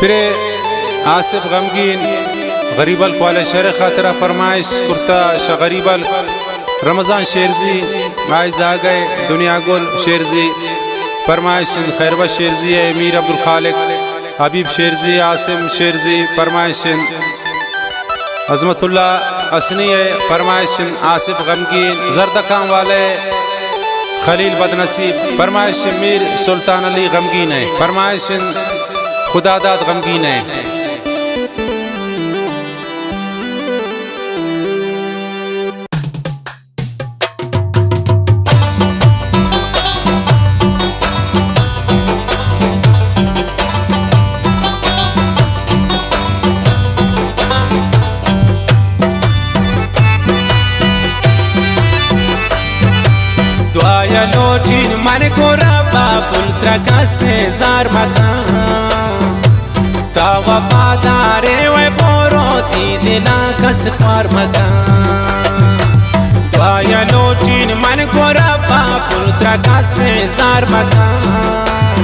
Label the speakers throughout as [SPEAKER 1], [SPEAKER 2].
[SPEAKER 1] फिर आसिफ गमगीन गरीबल क्वाले शहर खातरा फरमाइश कुर्ता शाह गरीबल रमज़ान शेरजी आइज आ गए दुनिया गुल शेरजी फरमाइश खैरबा शेरजी है मीर अब्दुल खालिक हबीब शेरजी आसिम शेरजी फरमाइश अजमतुल्ला असनी है फरमाइश आसिफ गमगीन जरदकाम वाले खलील बदनसीब फरमाइश मीर सुल्तान अली गमगीन है फरमाइश खुदादाद गमगीन है। दुआया लोटीन मन को रबा पुल्त्रा का से जार मकान तावा पादारे वे बोरोती दिला कस ख्वार मकान दुआया लोटीन मन को रबा पुल्त्रा का से जार मकान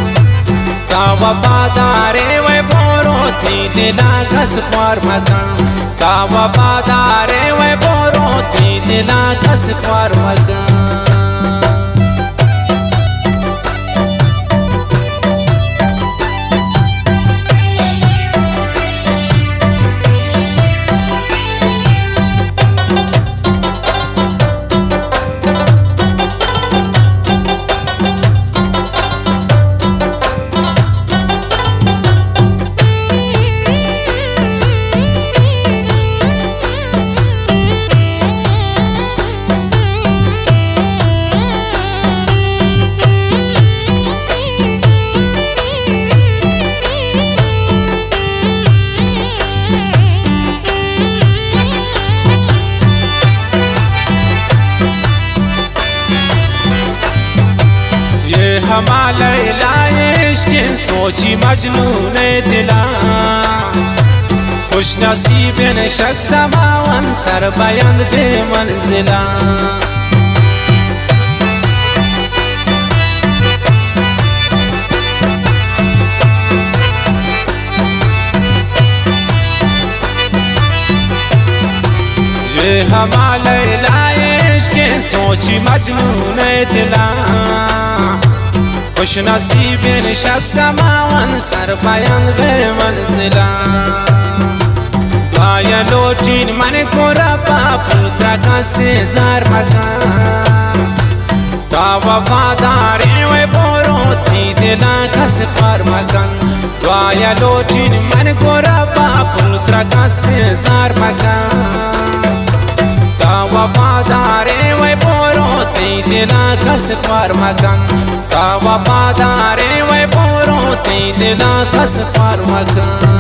[SPEAKER 1] तावा पादारे वे बोरोती दिला कस ख्वार मकान तावा पादारे वे बोरोती दिला कस ख्वार मकान। हमारे लाए इश्क़ सोची मजनून दिला खुश नसीब शख्स मावन सर बयंद बे मंजिला ये हमारे लाए इश्क़ सोची मजनून दिला खुश नसीब शख्स मावन सर बयंद बे मंजिला दुआया लोटीन मन को रबा पुल्त्रा का से जार मकान ता वफादारे वे बोरोती दिला कस ख्वार मकान दुआया लोटीन मन को रबा पुल्त्रा का से जार मकान ता वफादारे वे बोरोती दिला कस ख्वार मकान ता वफादारे वे बोरोती दिला कस ख्वार मकान।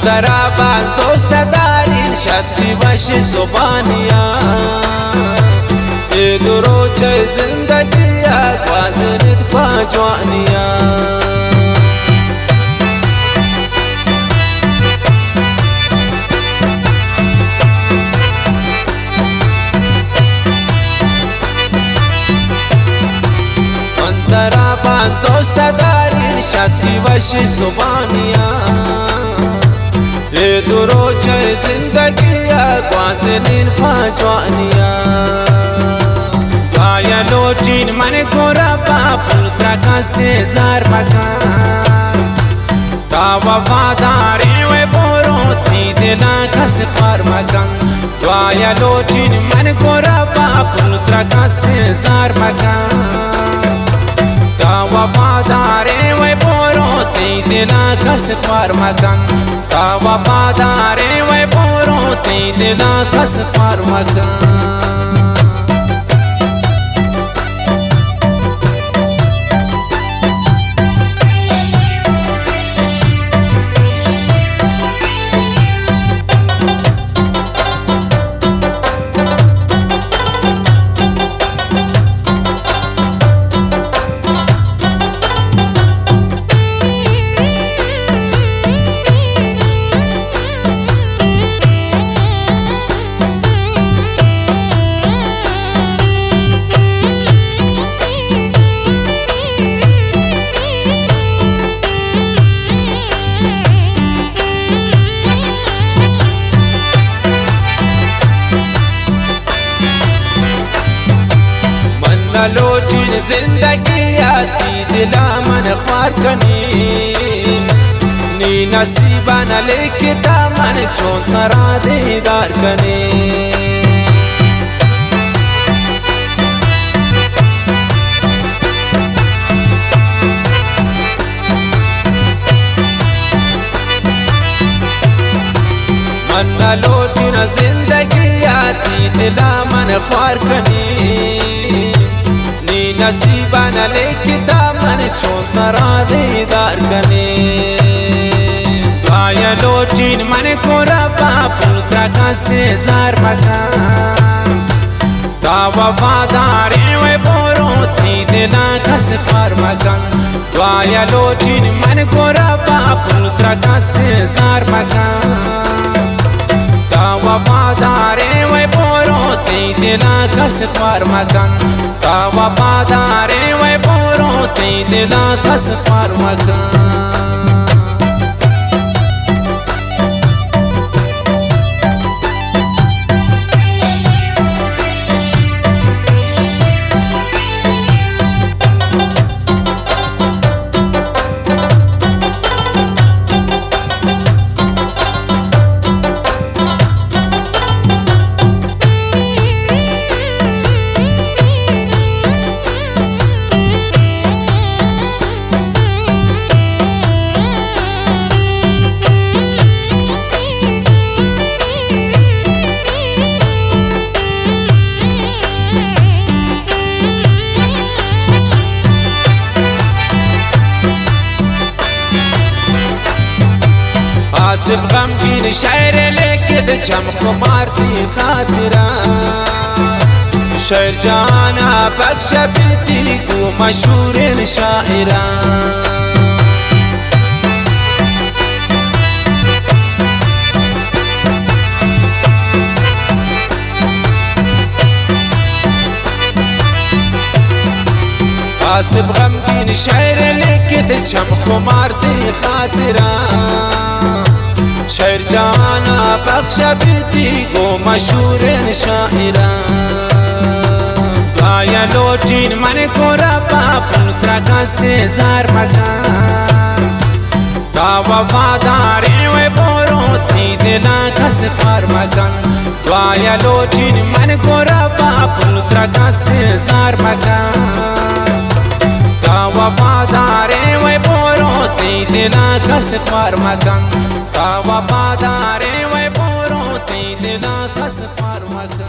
[SPEAKER 1] दराबाज दोस्त दारी शक्ति वश सुबानिया ये दुरोच जिंदगिया क्वाजनित पाजवानिया दराबाज दोस्त दारी शक्ति वश सुबानिया ये दुरोच जिंदगिया क्वाज़निन पाजवानिया दुआया लोटीन मन को रबा पुल्त्रा का से जार मकान ता वफादारे वे बोरोती दिला कस ख्वार मकान दुआया लोटीन मन को रबा पुल्त्रा का से जार मकान ता वफादारे वे बोरो ती दिला कस पार मकन ता वफादारे वे बोरो ती दिला कस पार मकन लोचिन जिंदगी आती दिला मन ख्वार कनी नी नसीबा न लिखता मन चोंस नरा दीदार कनी मन लोचिन जिंदगी आती दिला मन ख्वार कनी नसीबा न लिखता मन चोंस नरा दीदार कने दुआया लोचिन मन को रबा पुलता का सेजार मकान ता वफादारे वे बोरो ती दिला कस पार मकान दुआया लोचिन मन को रबा पुलता का सेजार मकान ता वफादारे वे बोरो ती दिला कस पार मकान ता वफादारे वे बोरो ती दिला कस पार मकान आसिफ गमगीन शायर लेके दे चमको मारती खातिरा शायर जाना बख्श बीती को मशहूर शायरा आसिफ गमगीन शायर लेके दे चमको मारती खातिरा शायर जाना बख्श बीती गो मशहूर शायरा दुआया लोचिन मन को रबा पुलता का सेजार मकान ता वफादारे वे बोरो ती दिला कस पार मकान दुआया लोचिन मन को रबा पुलता का सेजार मकान ता वफादारे वे बोरो ती दिला कस पार मकान ता वफादारे वे बोरो ती दिला कस पार मकान।